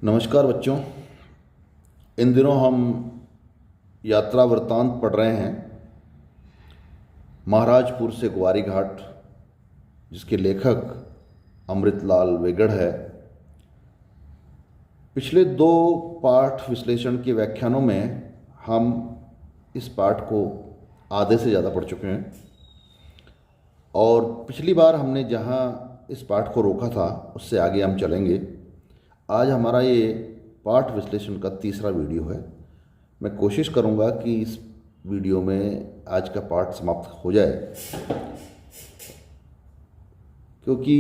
नमस्कार बच्चों। इन दिनों हम यात्रा वृत्तांत पढ़ रहे हैं महाराजपुर से ग्वारी घाट, जिसके लेखक अमृतलाल वेगड़ है। पिछले दो पाठ विश्लेषण के व्याख्यानों में हम इस पाठ को आधे से ज़्यादा पढ़ चुके हैं और पिछली बार हमने जहाँ इस पाठ को रोका था उससे आगे हम चलेंगे। आज हमारा ये पाठ विश्लेषण का तीसरा वीडियो है। मैं कोशिश करूँगा कि इस वीडियो में आज का पाठ समाप्त हो जाए, क्योंकि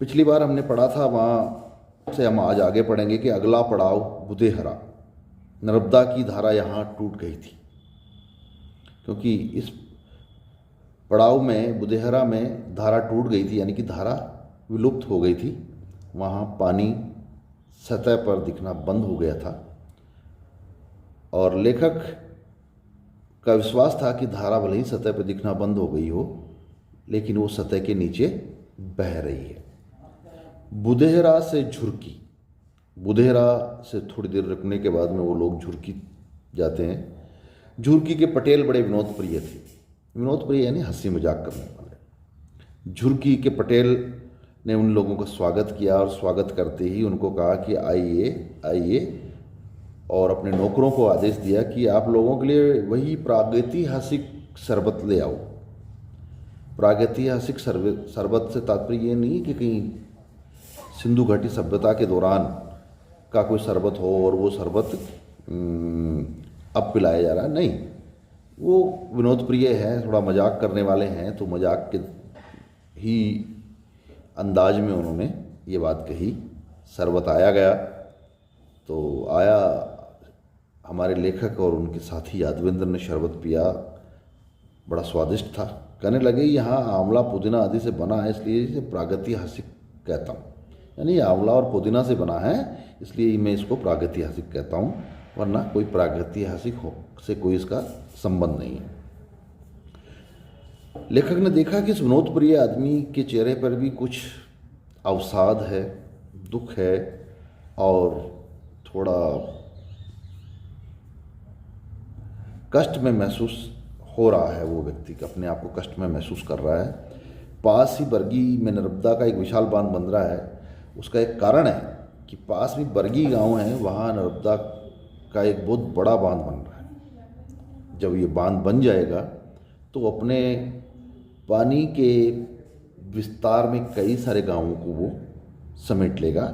पिछली बार हमने पढ़ा था, वहाँ से हम आज आगे पढ़ेंगे कि अगला पड़ाव बुधेहरा, नर्मदा की धारा यहाँ टूट गई थी। क्योंकि इस पड़ाव में बुधेहरा में धारा टूट गई थी, यानी कि धारा विलुप्त हो गई थी। वहाँ पानी सतह पर दिखना बंद हो गया था और लेखक का विश्वास था कि धारा भले ही सतह पर दिखना बंद हो गई हो, लेकिन वो सतह के नीचे बह रही है। बुधेहरा से झुरकी, बुधेहरा से थोड़ी देर रुकने के बाद में वो लोग झुरकी जाते हैं। झुरकी के पटेल बड़े विनोद प्रिय थे। विनोद प्रिय यानी हंसी मजाक करने वाले। झुरकी के पटेल ने उन लोगों का स्वागत किया और स्वागत करते ही उनको कहा कि आइए आइए, और अपने नौकरों को आदेश दिया कि आप लोगों के लिए वही प्रागैतिहासिक शरबत ले आओ। प्रागैतिहासिक शरबत से तात्पर्य ये नहीं कि कहीं सिंधु घाटी सभ्यता के दौरान का कोई शरबत हो और वो शरबत अब पिलाया जा रहा है, नहीं। वो विनोद प्रिय है, थोड़ा मजाक करने वाले हैं, तो मजाक के ही अंदाज में उन्होंने ये बात कही। शरबत आया गया तो आया, हमारे लेखक और उनके साथी यादवेंद्र ने शरबत पिया, बड़ा स्वादिष्ट था। कहने लगे यहाँ आंवला पुदीना आदि से बना है, इसलिए इसे प्रागैतिहासिक कहता हूँ। यानी आंवला और पुदीना से बना है, इसलिए मैं इसको प्रागैतिहासिक कहता हूँ, वरना कोई प्रागैतिहासिक हो से कोई इसका संबंध नहीं है। लेखक ने देखा कि इस विनोद प्रिय आदमी के चेहरे पर भी कुछ अवसाद है, दुख है और थोड़ा कष्ट में महसूस हो रहा है। वो व्यक्ति अपने आप को कष्ट में महसूस कर रहा है। पास ही बरगी में नर्मदा का एक विशाल बांध बन रहा है। उसका एक कारण है कि पास में बरगी गांव है, वहाँ नर्मदा का एक बहुत बड़ा बांध बन रहा है। जब ये बांध बन जाएगा तो अपने पानी के विस्तार में कई सारे गांवों को वो समेट लेगा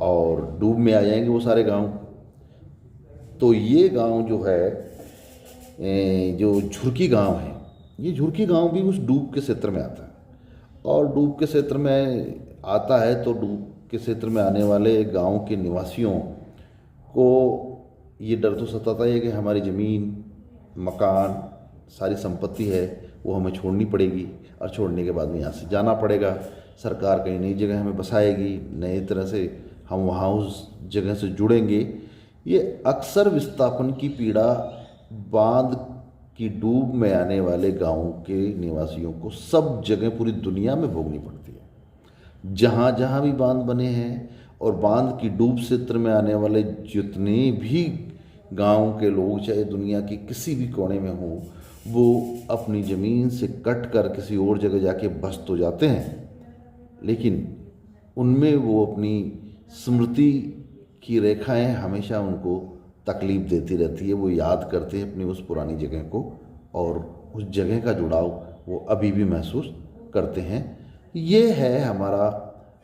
और डूब में आ जाएंगे वो सारे गांव। तो ये गांव जो है, जो झुरकी गांव है, ये झुरकी गांव भी उस डूब के क्षेत्र में आता है। और डूब के क्षेत्र में आता है तो डूब के क्षेत्र में आने वाले गांव के निवासियों को ये डर तो सताता है कि हमारी ज़मीन, मकान, सारी संपत्ति है वो हमें छोड़नी पड़ेगी और छोड़ने के बाद में यहाँ से जाना पड़ेगा। सरकार कहीं नई जगह हमें बसाएगी, नई तरह से हम वहाँ उस जगह से जुड़ेंगे। ये अक्सर विस्थापन की पीड़ा बांध की डूब में आने वाले गांवों के निवासियों को सब जगह पूरी दुनिया में भोगनी पड़ती है। जहाँ जहाँ भी बांध बने हैं और बांध की डूब क्षेत्र में आने वाले जितने भी गांव के लोग, चाहे दुनिया की किसी भी कोने में हों, वो अपनी ज़मीन से कट कर किसी और जगह जाके बस तो जाते हैं, लेकिन उनमें वो अपनी स्मृति की रेखाएं हमेशा उनको तकलीफ़ देती रहती है। वो याद करते हैं अपनी उस पुरानी जगह को और उस जगह का जुड़ाव वो अभी भी महसूस करते हैं। ये है हमारा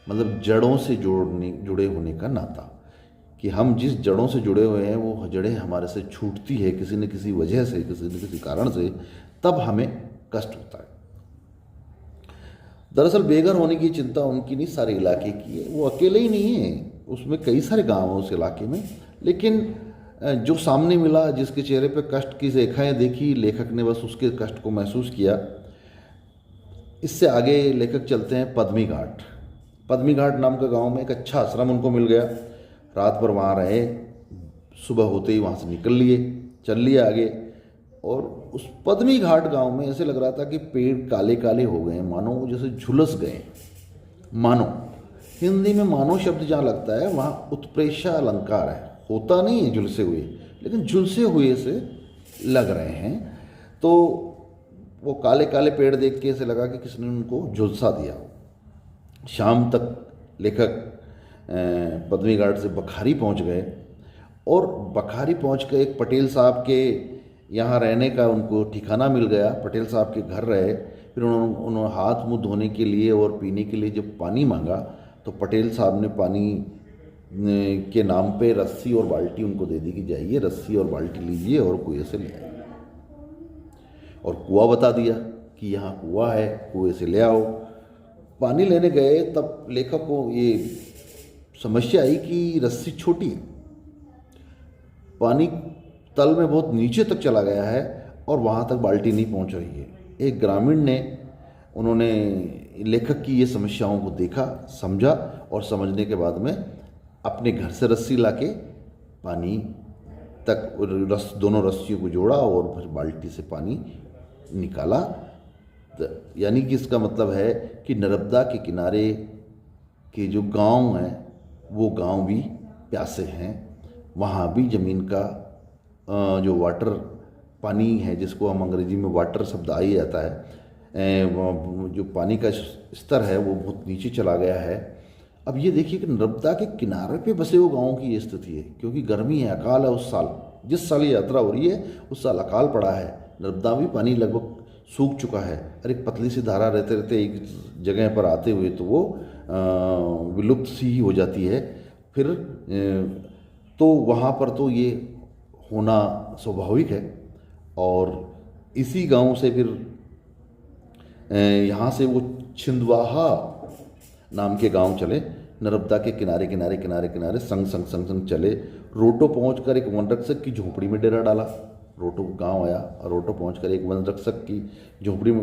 मतलब जड़ों से जुड़े होने का नाता, कि हम जिस जड़ों से जुड़े हुए हैं वो जड़ें हमारे से छूटती है किसी न किसी वजह से, किसी न किसी कारण से, तब हमें कष्ट होता है। दरअसल बेघर होने की चिंता उनकी नहीं, सारे इलाके की है। वो अकेले ही नहीं है, उसमें कई सारे गांव हैं उस इलाके में। लेकिन जो सामने मिला, जिसके चेहरे पर कष्ट की रेखाएं देखी, लेखक ने बस उसके कष्ट को महसूस किया। इससे आगे लेखक चलते हैं पद्मी घाट। पद्मी घाट नाम का गाँव में एक अच्छा आश्रम उनको मिल गया। रात भर वहाँ रहे, सुबह होते ही वहाँ से निकल लिए, चल लिए आगे। और उस पद्मी घाट गांव में ऐसे लग रहा था कि पेड़ काले काले हो गए, मानो जैसे झुलस गए, मानो हिंदी में मानव शब्द जहाँ लगता है वहाँ उत्प्रेक्षा अलंकार है, होता नहीं है झुलसे हुए, लेकिन झुलसे हुए से लग रहे हैं। तो वो काले काले पेड़ देख के ऐसे लगा कि किसने उनको झुलसा दिया। शाम तक लेखक पद्मी घाट से बखारी पहुंच गए और बखारी पहुंच कर एक पटेल साहब के यहाँ रहने का उनको ठिकाना मिल गया। पटेल साहब के घर रहे। फिर उन्होंने हाथ मुंह धोने के लिए और पीने के लिए जब पानी मांगा तो पटेल साहब ने पानी के नाम पे रस्सी और बाल्टी उनको दे दी कि जाइए रस्सी और बाल्टी लीजिए और कुएं से ले आइए। और कुआं बता दिया कि यहाँ कुआं है, कुएं से ले आओ। पानी लेने गए तब लेखक को ये समस्या आई कि रस्सी छोटी है, पानी तल में बहुत नीचे तक चला गया है और वहाँ तक बाल्टी नहीं पहुँच रही है। एक ग्रामीण ने उन्होंने लेखक की ये समस्याओं को देखा, समझा और समझने के बाद में अपने घर से रस्सी लाके पानी तक दोनों रस्सियों को जोड़ा और फिर बाल्टी से पानी निकाला। यानी कि इसका मतलब है कि नर्मदा के किनारे के जो गांव हैं वो गांव भी प्यासे हैं। वहाँ भी ज़मीन का जो वाटर पानी है, जिसको हम अंग्रेजी में वाटर शब्द आ ही जाता है, जो पानी का स्तर है वो बहुत नीचे चला गया है। अब ये देखिए कि नर्मदा के किनारे पे बसे हुए गाँव की ये स्थिति है, क्योंकि गर्मी है, अकाल है। उस साल जिस साल ये यात्रा हो रही है उस साल अकाल पड़ा है, नर्मदा भी पानी लगभग सूख चुका है और एक पतली सी धारा रहते रहते एक जगह पर आते हुए तो वो विलुप्त सी ही हो जाती है। फिर तो वहाँ पर तो ये होना स्वाभाविक है। और इसी गांव से फिर यहाँ से वो छिंदवाहा नाम के गांव चले, नर्मदा के किनारे किनारे किनारे किनारे संग संग संग संग चले। रोटो पहुंचकर एक वनरक्षक की झोपड़ी में डेरा डाला। रोटो गांव आया और रोटो पहुंचकर एक वनरक्षक की झोपड़ी में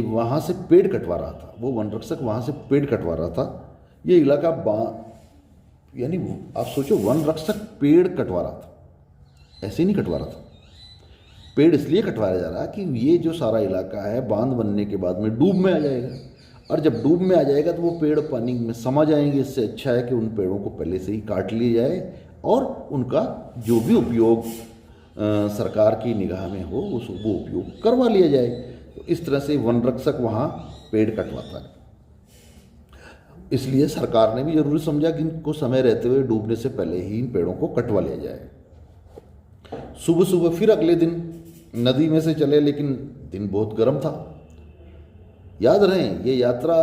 वहाँ से पेड़ कटवा रहा था। वो वनरक्षक वहाँ से पेड़ कटवा रहा था। ये इलाका यानी आप सोचो, वनरक्षक पेड़ कटवा रहा था, ऐसे ही नहीं कटवा रहा था, पेड़ इसलिए कटवाया जा रहा है कि ये जो सारा इलाका है बांध बनने के बाद में डूब में आ जाएगा, और जब डूब में आ जाएगा तो वो पेड़ पानी में समा जाएंगे। इससे अच्छा है कि उन पेड़ों को पहले से ही काट लिया जाए और उनका जो भी उपयोग सरकार की निगाह में हो वो उपयोग करवा लिया जाए। तो इस तरह से वनरक्षक वहाँ पेड़ कटवाता है। इसलिए सरकार ने भी जरूरी समझा कि इनको समय रहते हुए डूबने से पहले ही इन पेड़ों को कटवा लिया जाए। सुबह सुबह फिर अगले दिन नदी में से चले, लेकिन दिन बहुत गर्म था। याद रहे ये यात्रा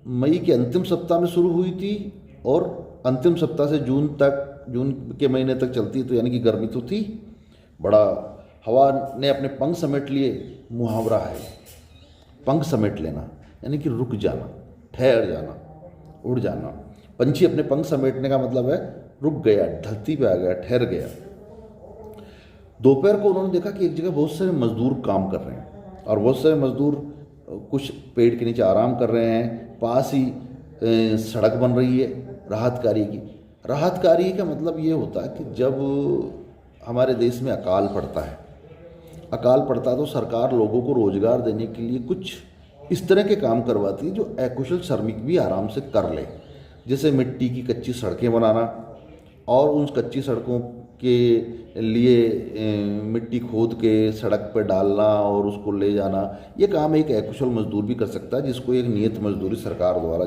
मई के अंतिम सप्ताह में शुरू हुई थी और अंतिम सप्ताह से जून के महीने तक चलती, तो यानी कि गर्मी तो थी। बड़ा हवा ने अपने पंख समेट लिए। मुहावरा है पंख समेट लेना, यानी कि रुक जाना, ठहर जाना, उड़ जाना। पंछी अपने पंख समेटने का मतलब है रुक गया, धरती पे आ गया, ठहर गया। दोपहर को उन्होंने देखा कि एक जगह बहुत सारे मजदूर काम कर रहे हैं और बहुत सारे मजदूर कुछ पेड़ के नीचे आराम कर रहे हैं। पास ही सड़क बन रही है राहत कार्य की। राहत कार्य का मतलब ये होता है कि जब हमारे देश में अकाल पड़ता है तो सरकार लोगों को रोजगार देने के लिए कुछ इस तरह के काम करवाती है जो अकुशल श्रमिक भी आराम से कर ले। जैसे मिट्टी की कच्ची सड़कें बनाना और उन कच्ची सड़कों के लिए मिट्टी खोद के सड़क पर डालना और उसको ले जाना। ये काम एक अकुशल मजदूर भी कर सकता है, जिसको एक नियत मजदूरी सरकार द्वारा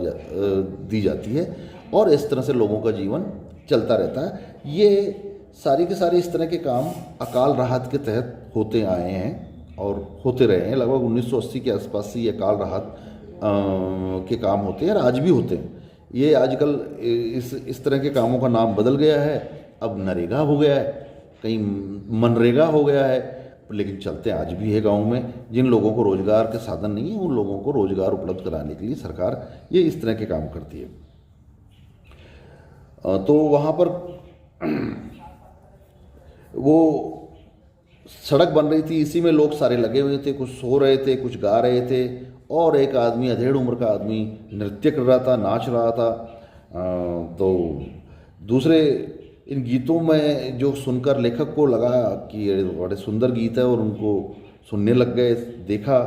दी जाती है और इस तरह से लोगों का जीवन चलता रहता है। ये सारे के सारे इस तरह के काम अकाल राहत के तहत होते आए हैं और होते रहे हैं। लगभग 1980 के आसपास से ये अकाल राहत के काम होते हैं और आज भी होते हैं। ये आजकल इस तरह के कामों का नाम बदल गया है, अब नरेगा हो गया है, कहीं मनरेगा हो गया है, लेकिन चलते आज भी है। गाँव में जिन लोगों को रोजगार के साधन नहीं है उन लोगों को रोजगार उपलब्ध कराने के लिए सरकार ये इस तरह के काम करती है। तो वहाँ पर वो सड़क बन रही थी, इसी में लोग सारे लगे हुए थे, कुछ सो रहे थे, कुछ गा रहे थे और एक आदमी अधेड़ उम्र का आदमी नृत्य कर रहा था, नाच रहा था। तो दूसरे इन गीतों में जो सुनकर लेखक को लगा कि ये बड़े सुंदर गीत है और उनको सुनने लग गए, देखा।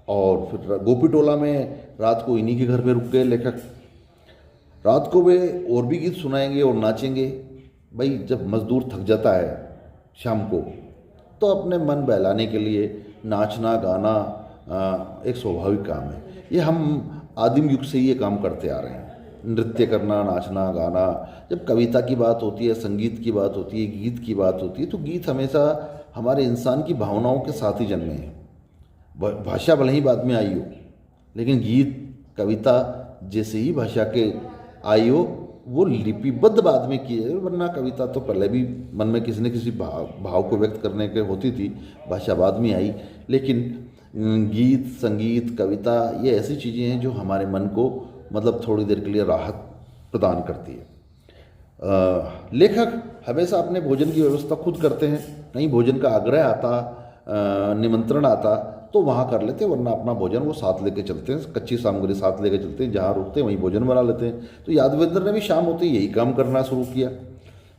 और फिर गोपी टोला में रात को इन्हीं के घर पे रुक गए लेखक। रात को वे और भी गीत सुनाएंगे और नाचेंगे। भाई जब मज़दूर थक जाता है शाम को, तो अपने मन बहलाने के लिए नाचना गाना एक स्वाभाविक काम है। ये हम आदिम युग से ही ये काम करते आ रहे हैं, नृत्य करना, नाचना गाना। जब कविता की बात होती है, संगीत की बात होती है, गीत की बात होती है, तो गीत हमेशा हमारे इंसान की भावनाओं के साथ ही जन्मे हैं। भाषा भले ही बाद में आई हो, लेकिन गीत कविता जैसे ही भाषा के आई हो, वो लिपिबद्ध बाद में की है। वरना कविता तो पहले भी मन में किसी न किसी भाव को व्यक्त करने के होती थी, भाषा बाद में आई। लेकिन गीत, संगीत, कविता ये ऐसी चीज़ें हैं जो हमारे मन को मतलब थोड़ी देर के लिए राहत प्रदान करती है। लेखक हमेशा अपने भोजन की व्यवस्था खुद करते हैं। कहीं भोजन का आग्रह आता, निमंत्रण आता तो वहाँ कर लेते हैं, वरना अपना भोजन वो साथ लेके चलते हैं, कच्ची सामग्री साथ लेके चलते हैं, जहाँ रुकते हैं वहीं भोजन बना लेते हैं। तो यादवेंद्र ने भी शाम होते ही यही काम करना शुरू किया,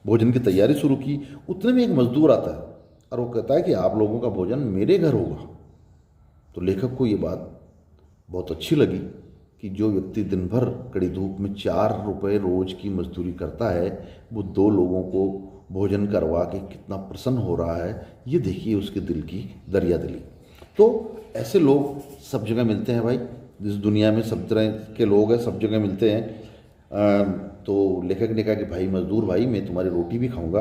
भोजन की तैयारी शुरू की। उतने में एक मजदूर आता है और वो कहता है कि आप लोगों का भोजन मेरे घर होगा। तो लेखक को ये बात बहुत अच्छी लगी कि जो व्यक्ति दिन भर कड़ी धूप में 4 रुपये रोज़ की मजदूरी करता है, वो 2 लोगों को भोजन करवा के कितना प्रसन्न हो रहा है, ये देखिए उसके दिल की दरिया दिली। तो ऐसे लोग सब जगह मिलते हैं भाई, इस दुनिया में सब तरह के लोग हैं, सब जगह मिलते हैं। तो लेखक ने कहा कि भाई मजदूर भाई, मैं तुम्हारी रोटी भी खाऊंगा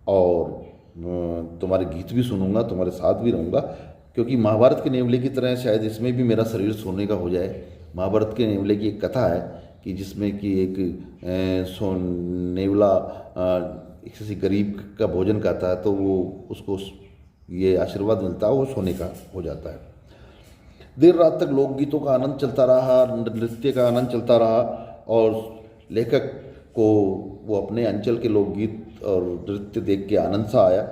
और तुम्हारे गीत भी सुनूंगा, तुम्हारे साथ भी रहूँगा, क्योंकि महाभारत के नेवले की तरह शायद इसमें भी मेरा शरीर सोने का हो जाए। महाभारत के नेवले की एक कथा है कि जिसमें कि एक नेवला किसी गरीब का भोजन खाता है, तो वो उसको ये आशीर्वाद मिलता है, वो सोने का हो जाता है। देर रात तक लोकगीतों का आनंद चलता रहा, नृत्य का आनंद चलता रहा, और लेखक को वो अपने अंचल के लोकगीत और नृत्य देख के आनंद सा आया।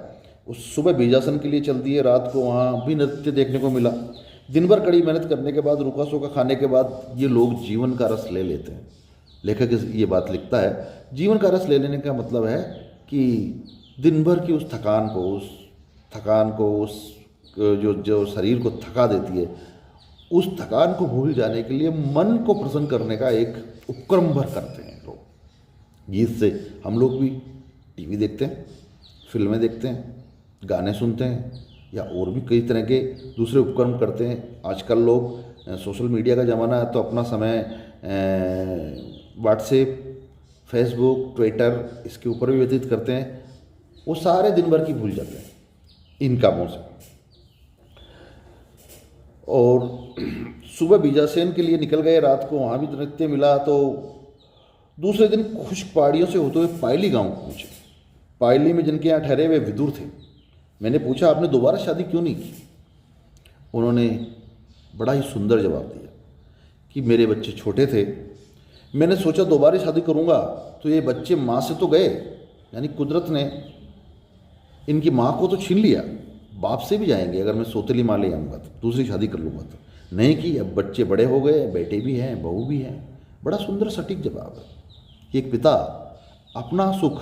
उस सुबह बीजासन के लिए चल दिए, रात को वहाँ भी नृत्य देखने को मिला। दिन भर कड़ी मेहनत करने के बाद, रूखा सूखा खाने के बाद ये लोग जीवन का रस ले लेते हैं। लेखक ये बात लिखता है, जीवन का रस ले लेने का मतलब है कि दिन भर की उस थकान को, उस जो शरीर को थका देती है, उस थकान को भूल जाने के लिए मन को प्रसन्न करने का एक उपक्रम भर करते हैं लोग। गीत से हम लोग भी टीवी देखते हैं, फिल्में देखते हैं, गाने सुनते हैं, या और भी कई तरह के दूसरे उपक्रम करते हैं। आजकल लोग सोशल मीडिया का ज़माना है, तो अपना समय व्हाट्सएप, फेसबुक, ट्विटर इसके ऊपर भी व्यतीत करते हैं। वो सारे दिन भर की भूल जाते हैं इन कामों से। और सुबह बीजासेन के लिए निकल गए, रात को वहाँ भी नृत्य मिला। तो दूसरे दिन खुश्क पहाड़ियों से होते हुए पायली गांव पहुँचे। पायली में जिनके यहाँ ठहरे हुए विदुर थे। मैंने पूछा, आपने दोबारा शादी क्यों नहीं की? उन्होंने बड़ा ही सुंदर जवाब दिया कि मेरे बच्चे छोटे थे, मैंने सोचा दोबारा शादी करूँगा तो ये बच्चे माँ से तो गए, यानी कुदरत ने इनकी माँ को तो छीन लिया, बाप से भी जाएंगे अगर मैं सौतेली माँ ले आऊँगा तो, दूसरी शादी कर लूँगा तो। नहीं की, अब बच्चे बड़े हो गए, बेटे भी हैं, बहू भी हैं। बड़ा सुंदर सटीक जवाब है कि एक पिता अपना सुख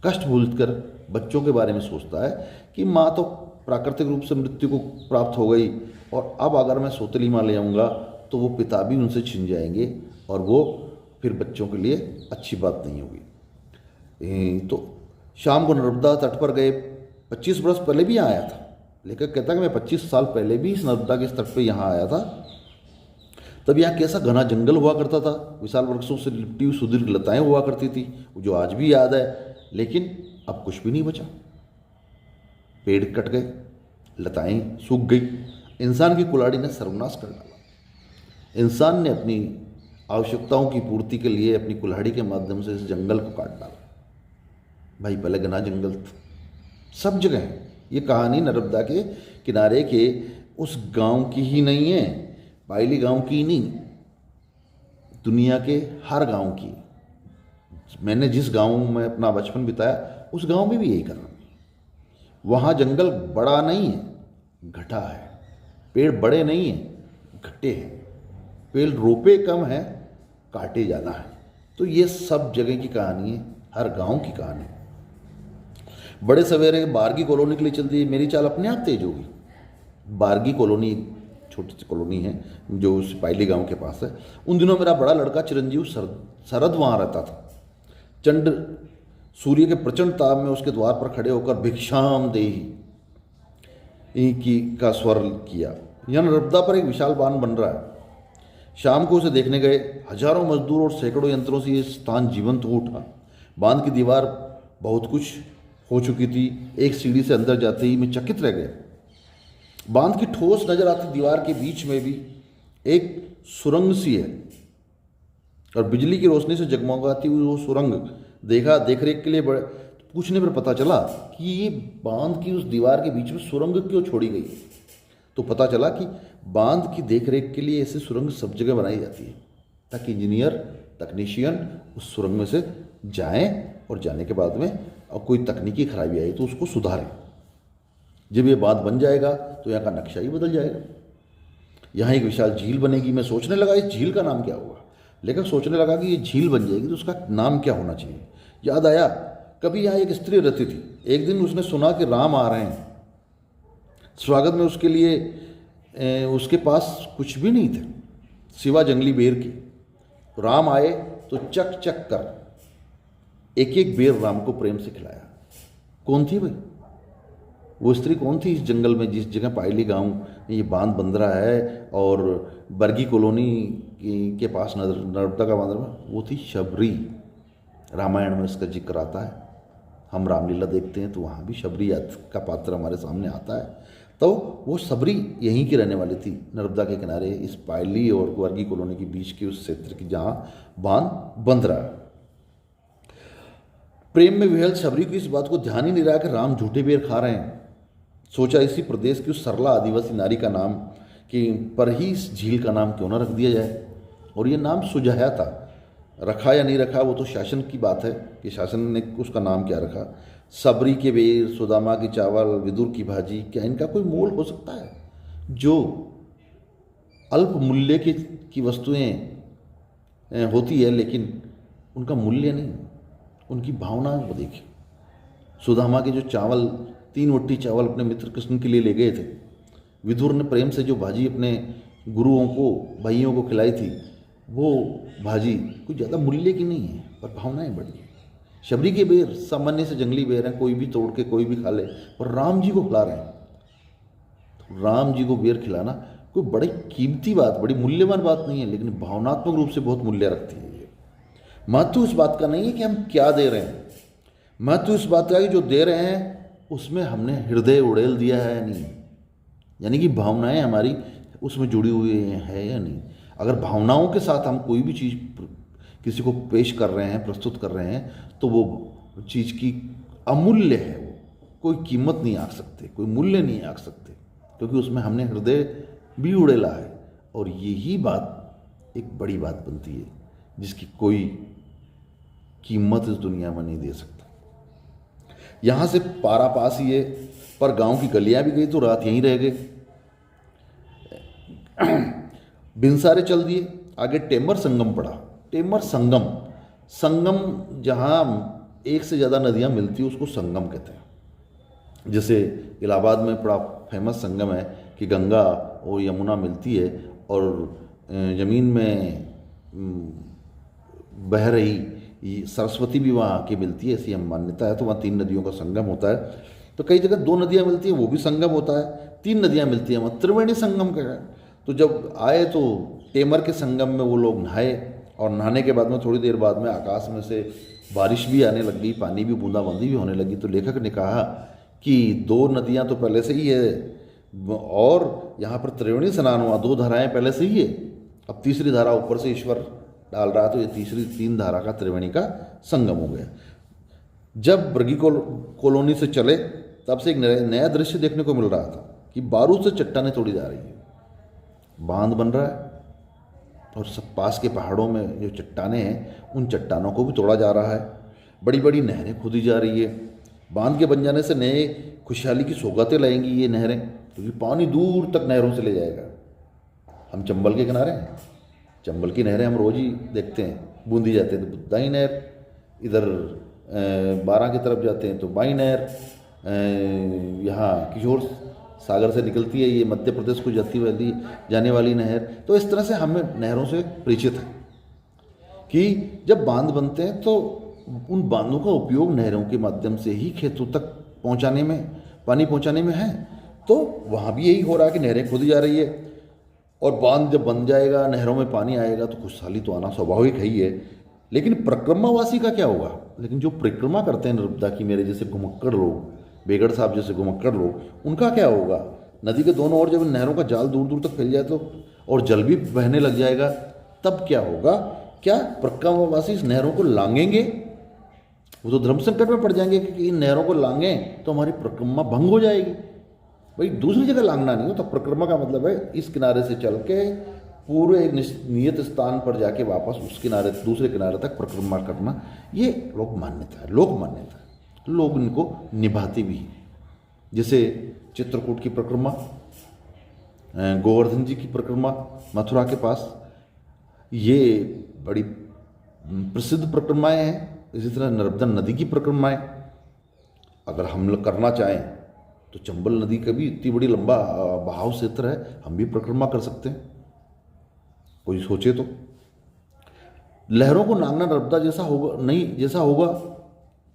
कष्ट भूलकर बच्चों के बारे में सोचता है कि माँ तो प्राकृतिक रूप से मृत्यु को प्राप्त हो गई, और अब अगर मैं सौतेली माँ ले आऊँगा तो वो पिता भी उनसे छिन जाएंगे, और वो फिर बच्चों के लिए अच्छी बात नहीं होगी। तो शाम को नर्मदा तट पर गए। 25 वर्ष पहले भी यहाँ आया था। लेखक कहता है कि मैं 25 साल पहले भी इस नर्मदा के तट पर यहाँ आया था। तब यहाँ कैसा घना जंगल हुआ करता था, विशाल वृक्षों से लिपटी हुई सुदीर्घ लताएं हुआ करती थी, जो आज भी याद है। लेकिन अब कुछ भी नहीं बचा, पेड़ कट गए, लताएं सूख गई, इंसान की कुल्हाड़ी ने सर्वनाश कर डाला। इंसान ने अपनी आवश्यकताओं की पूर्ति के लिए अपनी कुल्हाड़ी के माध्यम से इस जंगल को काट डाला। भाई पहले घना जंगल था, सब जगह है। ये कहानी नर्मदा के किनारे के उस गांव की ही नहीं है, पायली गांव की ही नहीं, दुनिया के हर गांव की। मैंने जिस गांव में अपना बचपन बिताया, उस गांव में भी यही करना। वहाँ जंगल बड़ा नहीं है, घटा है। पेड़ बड़े नहीं हैं, घटे हैं। पेड़ रोपे कम है, काटे ज़्यादा है। तो ये सब जगह की कहानी है, हर गांव की कहानी। बड़े सवेरे बारगी कॉलोनी के लिए चलती है, मेरी चाल अपने आप तेज होगी। बारगी कॉलोनी छोटी सी कॉलोनी है जो सिपाही गांव के पास है। उन दिनों मेरा बड़ा लड़का चिरंजीव शरद वहाँ रहता था। चंड सूर्य के प्रचंड ताप में उसके द्वार पर खड़े होकर भिक्षाम देही की का स्वर किया। यहाँ नर्मदा पर एक विशाल बांध बन रहा है। शाम को उसे देखने गए हजारों मजदूर और सैकड़ों यंत्रों से ये स्थान जीवंत हो उठा। बांध की दीवार बहुत कुछ हो चुकी थी। एक सीढ़ी से अंदर जाते ही मैं चकित रह गया। बांध की ठोस नजर आती दीवार के बीच में भी एक सुरंग सी है और बिजली की रोशनी से जगमगाती हुई वो सुरंग देख रेख के लिए पूछने पर पता चला कि ये बांध की उस दीवार के बीच में सुरंग क्यों छोड़ी गई। तो पता चला कि बांध की देख रेख के लिए ऐसी सुरंग सब जगह बनाई जाती है ताकि इंजीनियर तकनीशियन उस सुरंग में से जाएं और जाने के बाद में और कोई तकनीकी खराबी आई तो उसको सुधारें। जब ये बांध बन जाएगा तो यहाँ का नक्शा ही बदल जाएगा। यहाँ एक विशाल झील बनेगी। मैं सोचने लगा इस झील का नाम क्या होगा। लेकिन सोचने लगा कि ये झील बन जाएगी तो उसका नाम क्या होना चाहिए। याद आया कभी यहाँ एक स्त्री रहती थी। एक दिन उसने सुना कि राम आ रहे हैं। स्वागत में उसके लिए उसके पास कुछ भी नहीं थे सिवा जंगली बेर के। राम आए तो चक चक कर एक एक बेर राम को प्रेम से खिलाया। कौन थी भाई वो स्त्री? कौन थी इस जंगल में जिस जगह पायली गांव ये बांध बन रहा है और बरगी कॉलोनी के पास नर्मदा का बांध रहा? वो थी शबरी। रामायण में इसका जिक्र आता है। हम रामलीला देखते हैं तो वहाँ भी शबरी का पात्र हमारे सामने आता है। तो वो शबरी यहीं की रहने वाली थी, नर्मदा के किनारे इस पायली और वर्गी कॉलोनी के बीच के उस क्षेत्र की जहाँ बांध बंध रहा है। प्रेम में विहल शबरी को इस बात को ध्यान ही नहीं रहा कि राम झूठे बेर खा रहे हैं। सोचा इसी प्रदेश की उस सरला आदिवासी नारी का नाम कि पर ही इस झील का नाम क्यों ना रख दिया जाए। और ये नाम सुझाया था। रखा या नहीं रखा वो तो शासन की बात है कि शासन ने उसका नाम क्या रखा। सबरी के बेर, सुदामा की चावल, विदुर की भाजी, क्या इनका कोई मोल हो सकता है? जो अल्प मूल्य की वस्तुएं होती है लेकिन उनका मूल्य नहीं, उनकी भावनाओं को देखिए। सुदामा के जो चावल 3 मुट्ठी चावल अपने मित्र कृष्ण के लिए ले गए थे। विदुर ने प्रेम से जो भाजी अपने गुरुओं को, भाइयों को खिलाई थी, वो भाजी कुछ ज़्यादा मूल्य की नहीं है पर भावनाएं बड़ी हैं। शबरी के बेर सामान्य से जंगली बेर हैं, कोई भी तोड़ के कोई भी खा ले, पर राम जी को खिला रहे हैं। तो राम जी को बेर खिलाना कोई बड़ी कीमती बात, बड़ी मूल्यवान बात नहीं है, लेकिन भावनात्मक रूप से बहुत मूल्य रखती है। ये महत्व इस बात का नहीं है कि हम क्या दे रहे हैं, महत्व इस बात का है कि जो दे रहे हैं उसमें हमने हृदय उड़ेल दिया है या नहीं, यानी कि भावनाएं हमारी उसमें जुड़ी हुई है या नहीं। अगर भावनाओं के साथ हम कोई भी चीज़ किसी को पेश कर रहे हैं, प्रस्तुत कर रहे हैं, तो वो चीज़ की अमूल्य है, वो कोई कीमत नहीं आंक सकते, कोई मूल्य नहीं आंक सकते, क्योंकि उसमें हमने हृदय भी उड़ेला है। और यही बात एक बड़ी बात बनती है जिसकी कोई कीमत इस दुनिया में नहीं दे सकता। यहाँ से पारा पास ही है, पर गांव की गलियां भी गई तो रात यहीं रह गए। बिनसारे चल दिए। आगे टेमर संगम पड़ा। टेमर संगम जहाँ एक से ज़्यादा नदियाँ मिलती है उसको संगम कहते हैं। जैसे इलाहाबाद में बड़ा फेमस संगम है कि गंगा और यमुना मिलती है और ज़मीन में बह रही सरस्वती भी वहाँ आके मिलती है, ऐसी हम मान्यता है। तो वहाँ 3 नदियों का संगम होता है। तो कई जगह 2 नदियाँ मिलती हैं, वो भी संगम होता है। 3 नदियाँ मिलती हैं, वहाँ त्रिवेणी संगम का है। तो जब आए तो टेमर के संगम में वो लोग नहाए और नहाने के बाद में थोड़ी देर बाद में आकाश में से बारिश भी आने लग गई, पानी भी बूंदाबांदी भी होने लगी। तो लेखक ने कहा कि 2 नदियाँ तो पहले से ही है और यहाँ पर त्रिवेणी स्नान हुआ, 2 धाराएँ पहले से ही है, अब तीसरी धारा ऊपर से ईश्वर डाल रहा, तो ये तीसरी 3 धारा का त्रिवेणी का संगम हो गया। जब बरगी कॉलोनी से चले तब से एक नया दृश्य देखने को मिल रहा था कि बारूद से चट्टानें तोड़ी जा रही है। बांध बन रहा है और सब पास के पहाड़ों में जो चट्टानें हैं उन चट्टानों को भी तोड़ा जा रहा है। बड़ी बड़ी नहरें खोदी जा रही है। बांध के बन जाने से नए खुशहाली की सौगातें लाएंगी ये नहरें, क्योंकि पानी दूर तक नहरों से ले जाएगा। हम चंबल के किनारे हैं, चंबल की नहरें हम रोज़ ही देखते हैं। बूंदी जाते हैं तो दाई नहर, इधर 12 की तरफ जाते हैं तो बाई नहर, यहाँ किशोर सागर से निकलती है, ये मध्य प्रदेश को जाने वाली नहर। तो इस तरह से हमें नहरों से परिचित है कि जब बांध बनते हैं तो उन बांधों का उपयोग नहरों के माध्यम से ही खेतों तक पहुंचाने में, पानी पहुंचाने में है। तो वहाँ भी यही हो रहा है कि नहरें खुदी जा रही है, और बांध जब बन जाएगा, नहरों में पानी आएगा तो खुशहाली तो आना स्वाभाविक है ही है। लेकिन परिक्रमावासी का क्या होगा? लेकिन जो परिक्रमा करते हैं नर्मदा की, मेरे जैसे घुमक्कड़ लोग, बेगड़ साहब जैसे घुमक्कड़ लोग, उनका क्या होगा? नदी के दोनों ओर जब नहरों का जाल दूर दूर तक फैल जाए तो, और जल भी बहने लग जाएगा, तब क्या होगा? क्या परिक्रमावासी इस नहरों को लांघेंगे? वो तो धर्म संकट में पड़ जाएंगे कि इन नहरों को लांघें तो हमारी परिक्रमा भंग हो जाएगी। भाई दूसरी जगह लांघना नहीं हो तो परिक्रमा का मतलब है इस किनारे से चल के पूरे एक नियत स्थान पर जाके वापस उस किनारे दूसरे किनारे तक परिक्रमा करना। ये लोक मान्यता है, लोक मान्यता है, लोग इनको निभाते भी हैं। जैसे चित्रकूट की परिक्रमा, गोवर्धन जी की परिक्रमा मथुरा के पास, ये बड़ी प्रसिद्ध परिक्रमाएँ हैं। इसी तरह नर्मदा नदी की परिक्रमाएँ अगर हम लोग करना चाहें तो चंबल नदी का भी इतनी बड़ी लंबा बहाव क्षेत्र है, हम भी परिक्रमा कर सकते हैं, कोई सोचे तो। लहरों को लांघना नर्मदा जैसा होगा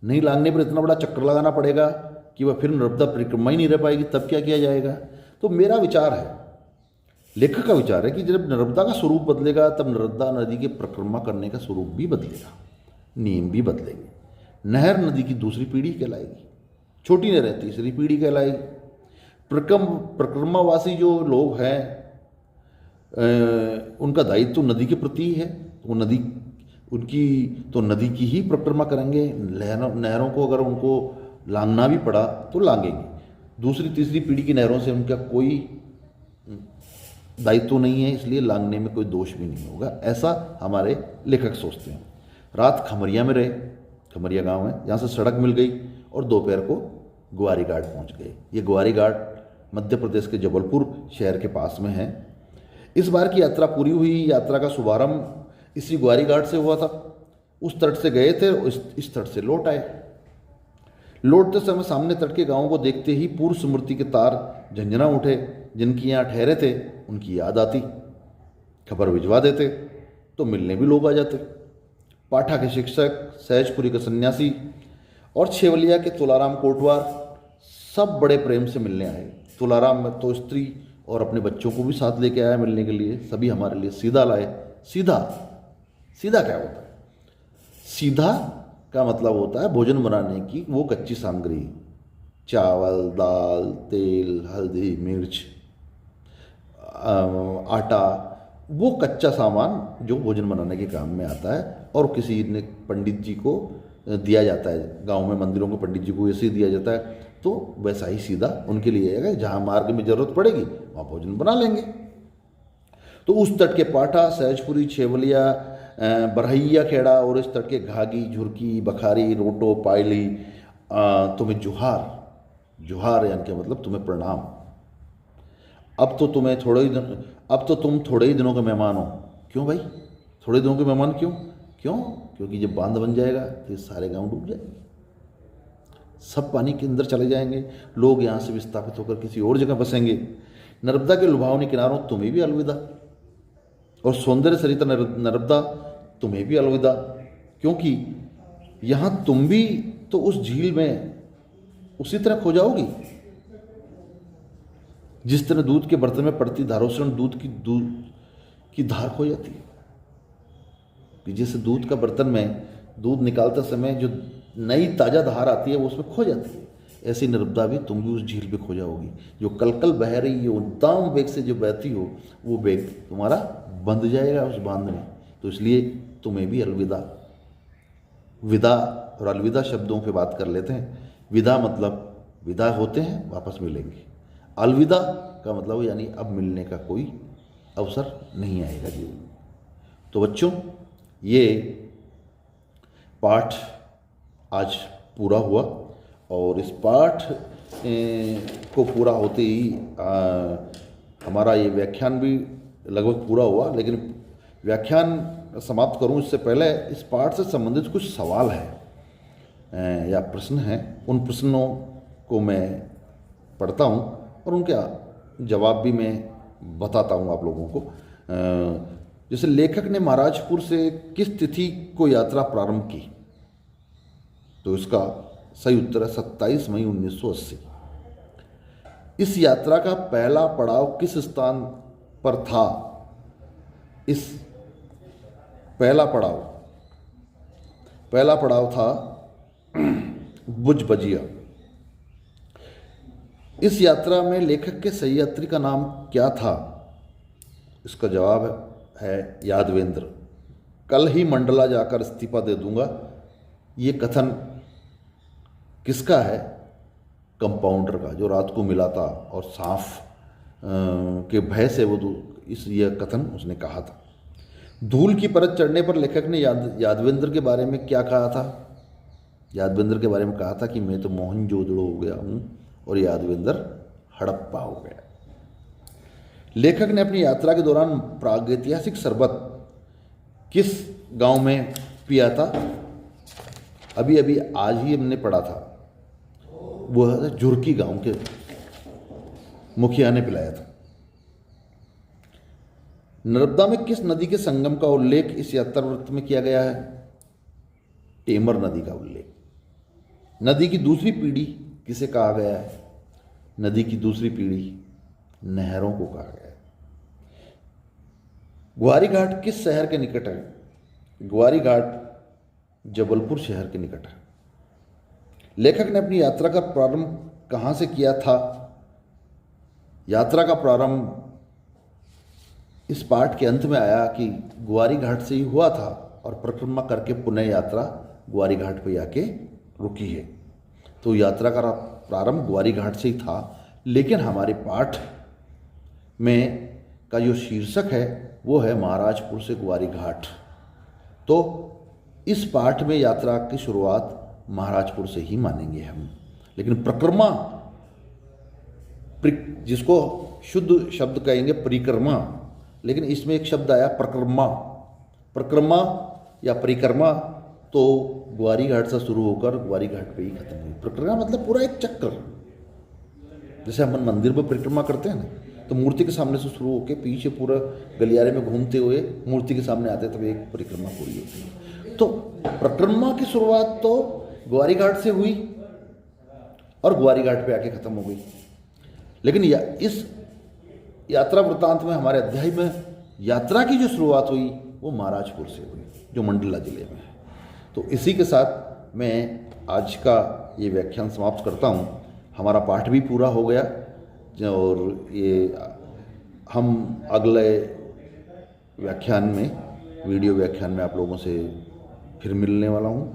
नहीं लांघने पर इतना बड़ा चक्कर लगाना पड़ेगा कि वह फिर नर्मदा परिक्रमा ही नहीं रह पाएगी। तब क्या किया जाएगा? तो मेरा विचार है, लेखक का विचार है कि जब नर्मदा का स्वरूप बदलेगा तब नर्मदा नदी के परिक्रमा करने का स्वरूप भी बदलेगा, नियम भी बदलेंगे। नहर नदी की दूसरी पीढ़ी कहलाएगी, छोटी नहर तीसरी पीढ़ी कहलाएगी। परिक्रमावासी जो लोग हैं उनका दायित्व तो नदी के प्रति ही है, वो नदी नदी की ही परिक्रमा करेंगे। नहरों को अगर उनको लांघना भी पड़ा तो लांघेंगे। दूसरी तीसरी पीढ़ी की नहरों से उनका कोई दायित्व तो नहीं है, इसलिए लांघने में कोई दोष भी नहीं होगा, ऐसा हमारे लेखक सोचते हैं। रात खमरिया में रहे, खमरिया गांव है जहाँ से सड़क मिल गई, और दोपहर को ग्वारी घाट पहुँच गए। ये ग्वारी घाट मध्य प्रदेश के जबलपुर शहर के पास में है। इस बार की यात्रा पूरी हुई। यात्रा का शुभारंभ इसी ग्वारी घाट से हुआ था। उस तट से गए थे और इस तट से लौट आए। लौटते समय सामने तट के गांवों को देखते ही पूर्व स्मृति के तार झंझना उठे। जिनकी यहाँ ठहरे थे उनकी याद आती, खबर भिजवा देते तो मिलने भी लोग आ जाते। पाठा के शिक्षक, सहजपुरी के सन्यासी और छेवलिया के तुलाराम कोटवार सब बड़े प्रेम से मिलने आए। तुलाराम तो स्त्री और अपने बच्चों को भी साथ लेके आया मिलने के लिए। सभी हमारे लिए सीधा लाए। सीधा क्या होता है? सीधा का मतलब होता है भोजन बनाने की वो कच्ची सामग्री, चावल, दाल, तेल, हल्दी, मिर्च, आटा, वो कच्चा सामान जो भोजन बनाने के काम में आता है और किसी ने पंडित जी को दिया जाता है। गांव में मंदिरों को पंडित जी को ऐसे ही दिया जाता है, तो वैसा ही सीधा उनके लिए है। जहाँ मार्ग में ज़रूरत पड़ेगी वहाँ भोजन बना लेंगे। तो उस तट के पाठा, सहजपुरी, छेवलिया, बरहैया खेड़ा और इस तट के घागी, झुरकी, बखारी, रोटो, पायली, तुम्हें जुहार यानी कि मतलब तुम्हें प्रणाम। अब तो तुम थोड़े ही दिनों के मेहमान हो। क्यों भाई थोड़े दिनों के मेहमान? क्योंकि जब बांध बन जाएगा तो ये सारे गांव डूब जाएंगे, सब पानी के अंदर चले जाएंगे। लोग यहाँ से विस्थापित होकर किसी और जगह बसेंगे। नर्मदा के लुभावनी किनारों तुम्हें भी अलविदा, और सौंदर्य सरिता नर्मदा तुम्हें भी अलविदा, क्योंकि यहाँ तुम भी तो उस झील में उसी तरह खो जाओगी जिस तरह दूध के बर्तन में पड़ती धारोषण दूध की धार खो जाती है। कि जैसे दूध का बर्तन में दूध निकालते समय जो नई ताज़ा धार आती है वो उसमें खो जाती है, ऐसी नर्मदा भी तुम भी उस झील पे खो जाओगी। जो कल बह रही है उद्दाम वेग से जो बहती हो, वो वेग तुम्हारा बंध जाएगा उस बांध में। तो इसलिए तुम्हें भी अलविदा। विदा और अलविदा शब्दों पे बात कर लेते हैं। विदा मतलब विदा होते हैं, वापस मिलेंगे। अलविदा का मतलब यानी अब मिलने का कोई अवसर नहीं आएगा जीवन में। तो बच्चों, ये पाठ आज पूरा हुआ, और इस पाठ को पूरा होते ही हमारा ये व्याख्यान भी लगभग पूरा हुआ। लेकिन व्याख्यान समाप्त करूं इससे पहले इस पाठ से संबंधित कुछ सवाल हैं या प्रश्न हैं। उन प्रश्नों को मैं पढ़ता हूं और उनके जवाब भी मैं बताता हूँ आप लोगों को। जैसे लेखक ने महाराजपुर से किस तिथि को यात्रा प्रारंभ की, तो इसका सही उत्तर है 27 मई 1980। इस यात्रा का पहला पड़ाव किस स्थान पर था? इस पहला पड़ाव था भुज भजिया। इस यात्रा में लेखक के सही यात्री का नाम क्या था? इसका जवाब है यादवेंद्र। कल ही मंडला जाकर इस्तीफा दे दूंगा, ये कथन किसका है? कंपाउंडर का, जो रात को मिला था और सांप के भय से वो यह कथन उसने कहा था। धूल की परत चढ़ने पर लेखक ने यादवेंद्र के बारे में क्या कहा था? यादवेंद्र के बारे में कहा था कि मैं तो मोहनजोदड़ो हो गया हूँ और यादवेंद्र हड़प्पा हो गया। लेखक ने अपनी यात्रा के दौरान प्रागैतिहासिक शरबत किस गांव में पिया था? अभी अभी आज ही हमने पढ़ा था, वह झुरकी गांव के मुखिया ने पिलाया था। नर्मदा में किस नदी के संगम का उल्लेख इस यात्रा वृत्त में किया गया है? टेमर नदी का उल्लेख। नदी की दूसरी पीढ़ी किसे कहा गया है? नदी की दूसरी पीढ़ी नहरों को कहा गया है। ग्वारी घाट किस शहर के निकट है? ग्वारी घाट जबलपुर शहर के निकट है। लेखक ने अपनी यात्रा का प्रारंभ कहाँ से किया था? यात्रा का प्रारंभ इस पाठ के अंत में आया कि ग्वारी घाट से ही हुआ था और परिक्रमा करके पुनः यात्रा ग्वारी घाट पर आके रुकी है। तो यात्रा का प्रारंभ ग्वारी घाट से ही था, लेकिन हमारे पाठ में का जो शीर्षक है वो है महाराजपुर से ग्वारी घाट। तो इस पाठ में यात्रा की शुरुआत महाराजपुर से ही मानेंगे हम। लेकिन परिक्रमा, जिसको शुद्ध शब्द कहेंगे परिक्रमा, लेकिन इसमें एक शब्द आया परिक्रमा या परिक्रमा, तो ग्वारी घाट से शुरू होकर ग्वारी घाट पे ही खत्म हुई। परिक्रमा मतलब पूरा एक चक्कर, जैसे हम मंदिर में परिक्रमा करते हैं ना, तो मूर्ति के सामने से शुरू होकर पीछे पूरा गलियारे में घूमते हुए मूर्ति के सामने आते, तब एक परिक्रमा पूरी होती है। तो परिक्रमा की शुरुआत तो ग्वारी घाट से हुई और ग्वारी घाट पे आके खत्म हो गई। लेकिन इस यात्रा वृत्तांत में, हमारे अध्याय में, यात्रा की जो शुरुआत हुई वो महाराजपुर से हुई, जो मंडला जिले में है। तो इसी के साथ मैं आज का ये व्याख्यान समाप्त करता हूँ। हमारा पाठ भी पूरा हो गया और ये हम अगले व्याख्यान में, वीडियो व्याख्यान में आप लोगों से फिर मिलने वाला हूँ।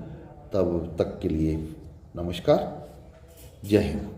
तब तक के लिए नमस्कार, जय हिंद।